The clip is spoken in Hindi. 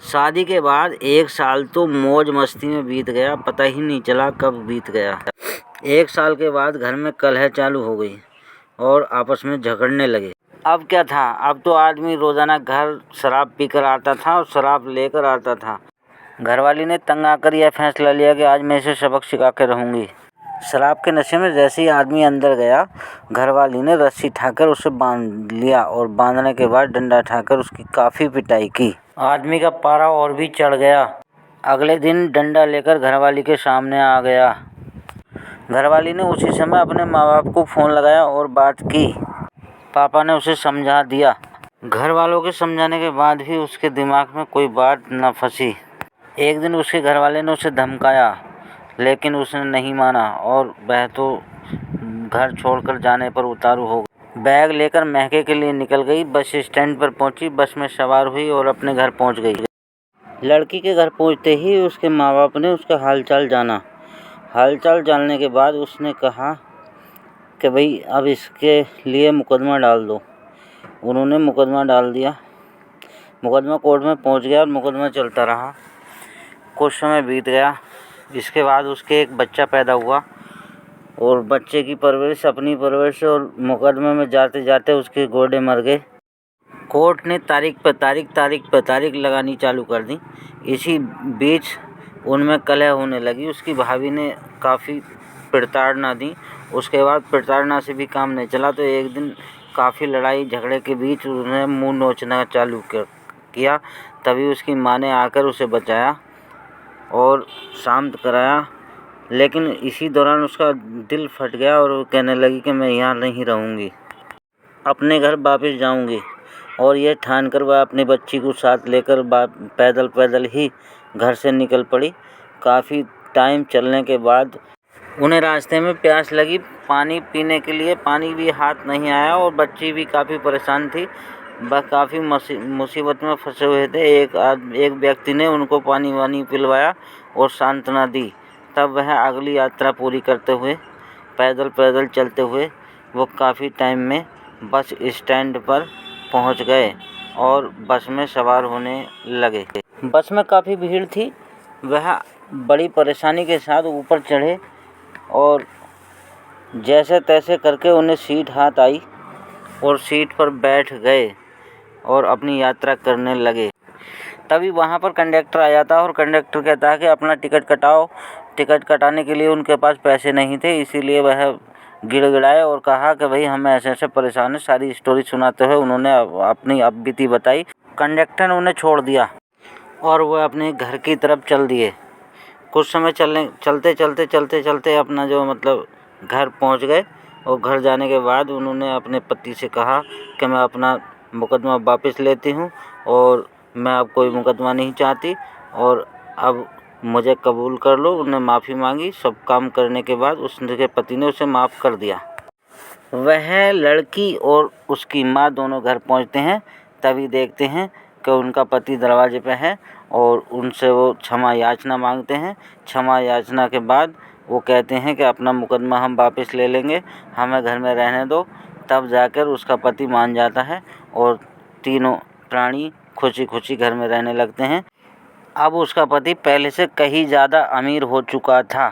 शादी के बाद 1 साल तो मौज मस्ती में बीत गया, पता ही नहीं चला कब बीत गया। 1 साल के बाद घर में कलह चालू हो गई और आपस में झगड़ने लगे। अब क्या था, अब तो आदमी रोज़ाना घर शराब पीकर आता था और शराब लेकर आता था। घरवाली ने तंग आकर यह फैसला लिया कि आज मैं इसे सबक सिखा के रहूँगी। शराब के नशे में जैसे ही आदमी अंदर गया, घरवाली ने रस्सी उठाकर उसे बांध लिया और बांधने के बाद डंडा उठाकर उसकी काफ़ी पिटाई की। आदमी का पारा और भी चढ़ गया। अगले दिन डंडा लेकर घरवाली के सामने आ गया। घरवाली ने उसी समय अपने माँ बाप को फ़ोन लगाया और बात की। पापा ने उसे समझा दिया। घर वालों के समझाने के बाद भी उसके दिमाग में कोई बात न फंसी। एक दिन उसके घरवाले ने उसे धमकाया, लेकिन उसने नहीं माना और वह तो घर छोड़कर जाने पर उतारू हो गई। बैग लेकर महके के लिए निकल गई। बस स्टैंड पर पहुंची, बस में सवार हुई और अपने घर पहुंच गई। लड़की के घर पहुंचते ही उसके माँ बाप ने उसका हालचाल जाना। हालचाल जानने के बाद उसने कहा कि भाई अब इसके लिए मुकदमा डाल दो। उन्होंने मुकदमा डाल दिया। मुकदमा कोर्ट में पहुंच गया और मुकदमा चलता रहा। कुछ समय बीत गया। इसके बाद उसके एक बच्चा पैदा हुआ और बच्चे की परवरिश, अपनी परवरिश और मुकदमे में जाते जाते उसके गोडे मर गए। कोर्ट ने तारीख पर तारीख लगानी चालू कर दी। इसी बीच उनमें कलह होने लगी। उसकी भाभी ने काफ़ी प्रताड़ना दी। उसके बाद प्रताड़ना से भी काम नहीं चला तो एक दिन काफ़ी लड़ाई झगड़े के बीच उन्हें मुँह नोचना चालू किया। तभी उसकी माँ ने आकर उसे बचाया और शांत कराया। लेकिन इसी दौरान उसका दिल फट गया और वो कहने लगी कि मैं यहाँ नहीं रहूँगी, अपने घर वापस जाऊँगी। और ये ठानकर वह अपनी बच्ची को साथ लेकर पैदल ही घर से निकल पड़ी। काफ़ी टाइम चलने के बाद उन्हें रास्ते में प्यास लगी। पानी पीने के लिए पानी भी हाथ नहीं आया और बच्ची भी काफ़ी परेशान थी। वह काफ़ी मुसीबत में फंसे हुए थे। एक व्यक्ति ने उनको पानी वानी पिलवाया और सांत्वना दी। तब वह अगली यात्रा पूरी करते हुए पैदल चलते हुए वो काफ़ी टाइम में बस स्टैंड पर पहुंच गए और बस में सवार होने लगे। बस में काफ़ी भीड़ थी। वह बड़ी परेशानी के साथ ऊपर चढ़े और जैसे तैसे करके उन्हें सीट हाथ आई और सीट पर बैठ गए और अपनी यात्रा करने लगे। तभी वहाँ पर कंडक्टर आ जाता है और कंडक्टर कहता है कि अपना टिकट कटाओ। टिकट कटाने के लिए उनके पास पैसे नहीं थे, इसीलिए वह गिड़गिड़ाए और कहा कि भाई हम ऐसे परेशान हैं। सारी स्टोरी सुनाते हुए उन्होंने अपनी बीती बताई। कंडक्टर ने उन्हें छोड़ दिया और वह अपने घर की तरफ चल दिए। कुछ समय चलते अपना जो घर पहुंच गए और घर जाने के बाद उन्होंने अपने पति से कहा कि मैं अपना मुकदमा वापस लेती हूं और मैं अब कोई मुकदमा नहीं चाहती और अब मुझे कबूल कर लो। उन्हें माफ़ी मांगी। सब काम करने के बाद उसके पति ने उसे माफ़ कर दिया। वह लड़की और उसकी माँ दोनों घर पहुंचते हैं। तभी देखते हैं कि उनका पति दरवाजे पे है और उनसे वो क्षमा याचना मांगते हैं। क्षमा याचना के बाद वो कहते हैं कि अपना मुकदमा हम वापस ले लेंगे, हमें घर में रहने दो। तब जाकर उसका पति मान जाता है और तीनों प्राणी खुशी खुशी घर में रहने लगते हैं। अब उसका पति पहले से कहीं ज़्यादा अमीर हो चुका था।